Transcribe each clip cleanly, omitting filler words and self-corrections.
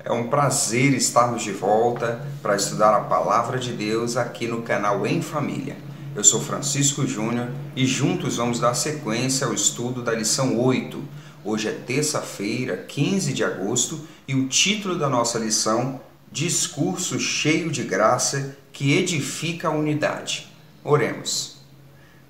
É um prazer estarmos de volta para estudar a Palavra de Deus aqui no canal Em Família. Eu sou Francisco Júnior e juntos vamos dar sequência ao estudo da lição 8. Hoje é terça-feira, 15 de agosto, e o título da nossa lição, Discurso cheio de graça que edifica a unidade. Oremos.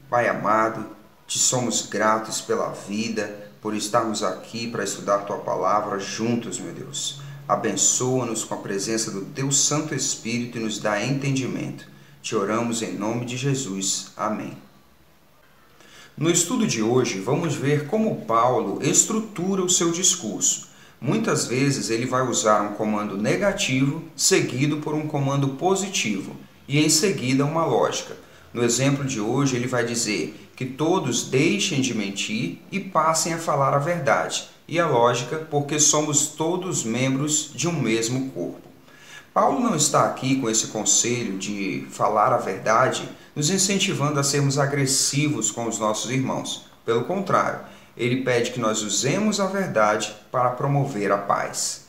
Pai amado, te somos gratos pela vida, por estarmos aqui para estudar Tua Palavra juntos, meu Deus. Abençoa-nos com a presença do Teu Santo Espírito e nos dá entendimento. Te oramos em nome de Jesus. Amém. No estudo de hoje, vamos ver como Paulo estrutura o seu discurso. Muitas vezes ele vai usar um comando negativo, seguido por um comando positivo, e em seguida uma lógica. No exemplo de hoje, ele vai dizer que todos deixem de mentir e passem a falar a verdade. E a lógica, porque somos todos membros de um mesmo corpo. Paulo não está aqui com esse conselho de falar a verdade, nos incentivando a sermos agressivos com os nossos irmãos. Pelo contrário, ele pede que nós usemos a verdade para promover a paz.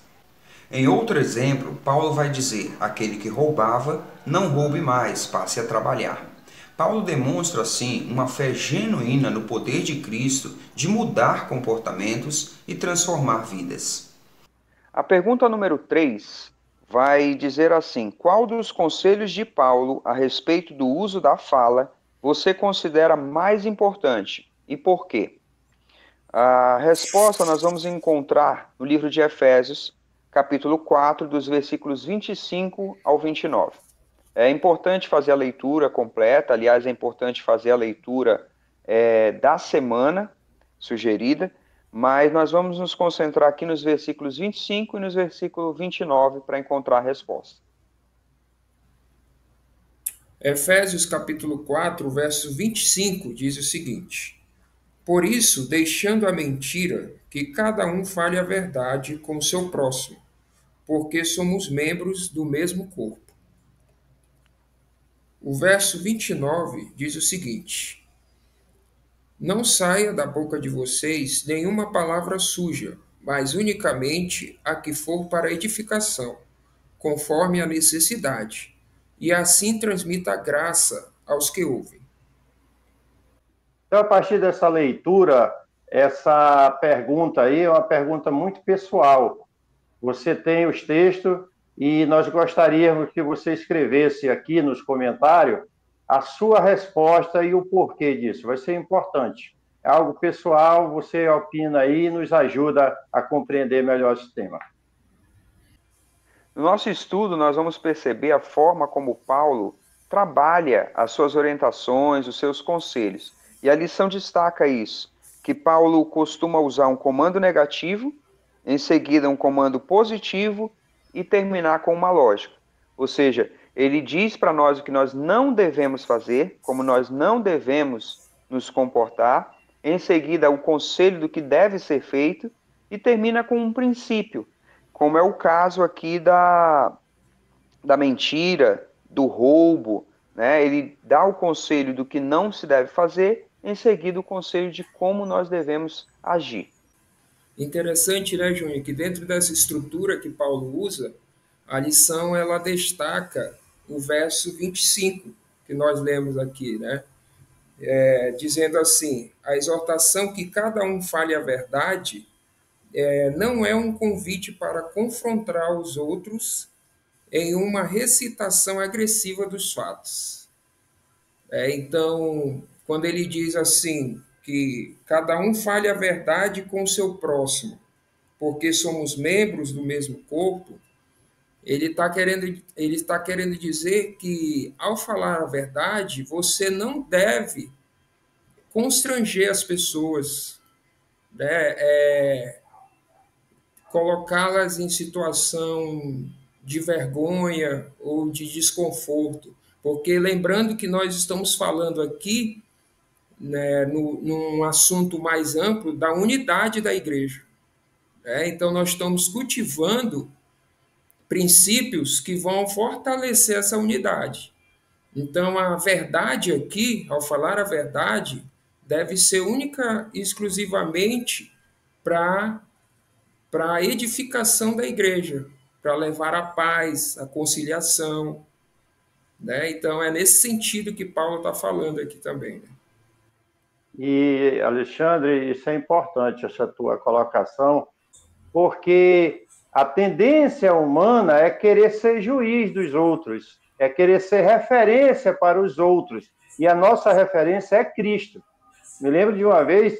Em outro exemplo, Paulo vai dizer: aquele que roubava, não roube mais, passe a trabalhar. Paulo demonstra, assim, uma fé genuína no poder de Cristo de mudar comportamentos e transformar vidas. A pergunta número 3 vai dizer assim: qual dos conselhos de Paulo a respeito do uso da fala você considera mais importante e por quê? A resposta nós vamos encontrar no livro de Efésios, capítulo 4, dos versículos 25 ao 29. É importante fazer a leitura completa, aliás, é importante fazer a leitura da semana sugerida, mas nós vamos nos concentrar aqui nos versículos 25 e nos versículos 29 para encontrar a resposta. Efésios capítulo 4, verso 25 diz o seguinte: por isso, deixando a mentira, que cada um fale a verdade com o seu próximo, porque somos membros do mesmo corpo. O verso 29 diz o seguinte: não saia da boca de vocês nenhuma palavra suja, mas unicamente a que for para edificação, conforme a necessidade, e assim transmita a graça aos que ouvem. Então, a partir dessa leitura, essa pergunta aí é uma pergunta muito pessoal. Você tem os textos e nós gostaríamos que você escrevesse aqui nos comentários a sua resposta e o porquê disso. Vai ser importante. É algo pessoal, você opina aí e nos ajuda a compreender melhor esse tema. No nosso estudo, nós vamos perceber a forma como Paulo trabalha as suas orientações, os seus conselhos. E a lição destaca isso, que Paulo costuma usar um comando negativo, em seguida um comando positivo e terminar com uma lógica. Ou seja, ele diz para nós o que nós não devemos fazer, como nós não devemos nos comportar, em seguida o conselho do que deve ser feito e termina com um princípio, como é o caso aqui da mentira, do roubo, né? Ele dá o conselho do que não se deve fazer, em seguida o conselho de como nós devemos agir. Interessante, né, Júnior, que dentro dessa estrutura que Paulo usa, a lição ela destaca o verso 25 que nós lemos aqui, né? Dizendo assim: a exortação que cada um fale a verdade não é um convite para confrontar os outros em uma recitação agressiva dos fatos. Então, quando ele diz assim, que cada um fale a verdade com o seu próximo, porque somos membros do mesmo corpo, ele tá querendo dizer que, ao falar a verdade, você não deve constranger as pessoas, né? Colocá-las em situação de vergonha ou de desconforto, porque lembrando que nós estamos falando aqui, né, num assunto mais amplo da unidade da igreja. Então, nós estamos cultivando princípios que vão fortalecer essa unidade. Então, a verdade aqui, ao falar a verdade, deve ser única e exclusivamente para a edificação da igreja, para levar a paz, a conciliação, né? Então, é nesse sentido que Paulo está falando aqui também, né? E, Alexandre, isso é importante, essa tua colocação, porque a tendência humana é querer ser juiz dos outros, é querer ser referência para os outros, e a nossa referência é Cristo. Me lembro de uma vez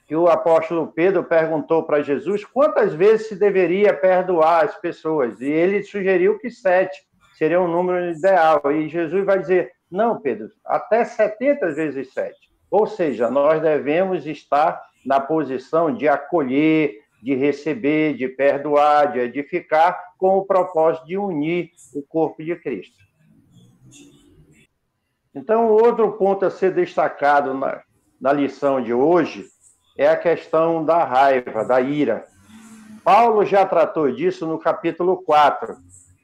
que o apóstolo Pedro perguntou para Jesus quantas vezes se deveria perdoar as pessoas, e ele sugeriu que 7 seria um número ideal, e Jesus vai dizer, não, Pedro, até 70 vezes 7. Ou seja, nós devemos estar na posição de acolher, de receber, de perdoar, de edificar, com o propósito de unir o corpo de Cristo. Então, outro ponto a ser destacado na lição de hoje é a questão da raiva, da ira. Paulo já tratou disso no capítulo 4.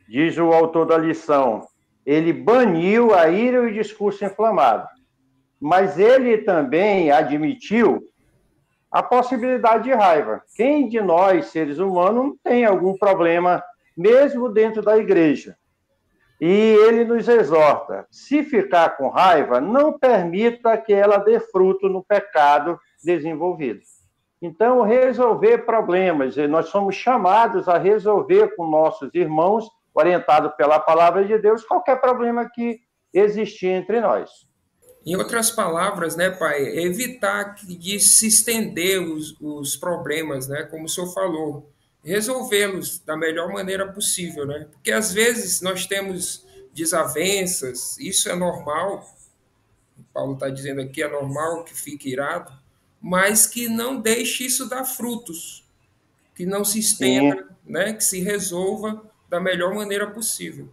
Diz o autor da lição, ele baniu a ira e o discurso inflamado. Mas ele também admitiu a possibilidade de raiva. Quem de nós, seres humanos, tem algum problema, mesmo dentro da igreja? E ele nos exorta, se ficar com raiva, não permita que ela dê fruto no pecado desenvolvido. Então, resolver problemas, nós somos chamados a resolver com nossos irmãos, orientado pela palavra de Deus, qualquer problema que existir entre nós. Em outras palavras, né, pai, evitar de se estender os problemas, né, como o senhor falou, resolvê-los da melhor maneira possível, né? Porque às vezes nós temos desavenças, isso é normal, o Paulo está dizendo aqui, é normal que fique irado, mas que não deixe isso dar frutos, que não se estenda, né, que se resolva da melhor maneira possível.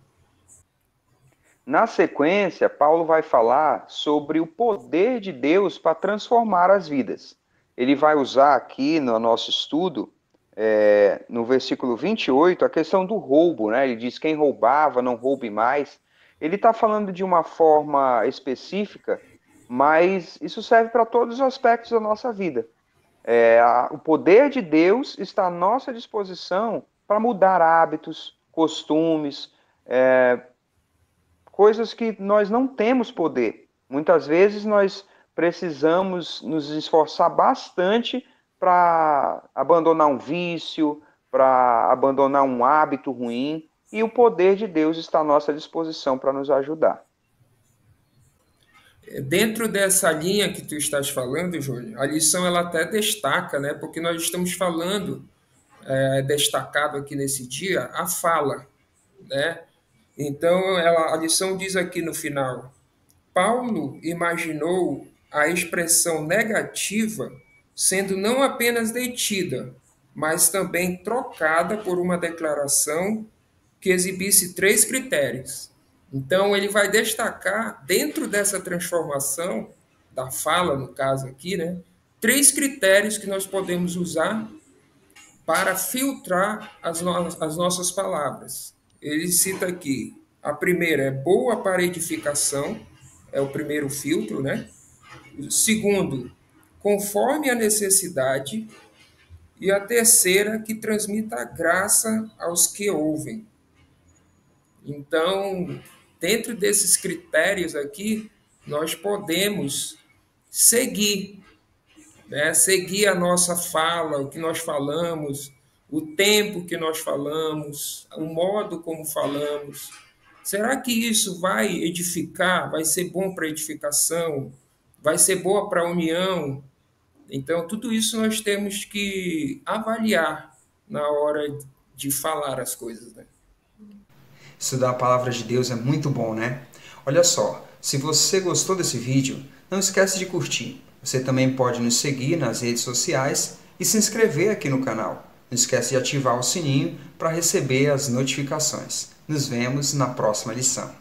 Na sequência, Paulo vai falar sobre o poder de Deus para transformar as vidas. Ele vai usar aqui no nosso estudo, no versículo 28, a questão do roubo, né? Ele diz, quem roubava, não roube mais. Ele está falando de uma forma específica, mas isso serve para todos os aspectos da nossa vida. O poder de Deus está à nossa disposição para mudar hábitos, costumes, coisas que nós não temos poder. Muitas vezes nós precisamos nos esforçar bastante para abandonar um vício, para abandonar um hábito ruim, e o poder de Deus está à nossa disposição para nos ajudar. Dentro dessa linha que tu estás falando, Júnior, a lição ela até destaca, né? Porque nós estamos falando, destacado aqui nesse dia, a fala, né? Então, a lição diz aqui no final, Paulo imaginou a expressão negativa sendo não apenas detida, mas também trocada por uma declaração que exibisse 3 critérios. Então, ele vai destacar, dentro dessa transformação, da fala, no caso aqui, né, 3 critérios que nós podemos usar para filtrar as nossas palavras. Ele cita aqui, a primeira é boa para edificação, é o primeiro filtro, né? O segundo, conforme a necessidade, e a terceira, que transmita graça aos que ouvem. Então, dentro desses critérios aqui, nós podemos seguir, né? Seguir a nossa fala, o que nós falamos, o tempo que nós falamos, o modo como falamos. Será que isso vai edificar, vai ser bom para a edificação, vai ser boa para a união? Então, tudo isso nós temos que avaliar na hora de falar as coisas, né? Estudar a palavra de Deus é muito bom, né? Olha só, se você gostou desse vídeo, não esquece de curtir. Você também pode nos seguir nas redes sociais e se inscrever aqui no canal. Não esquece de ativar o sininho para receber as notificações. Nos vemos na próxima lição.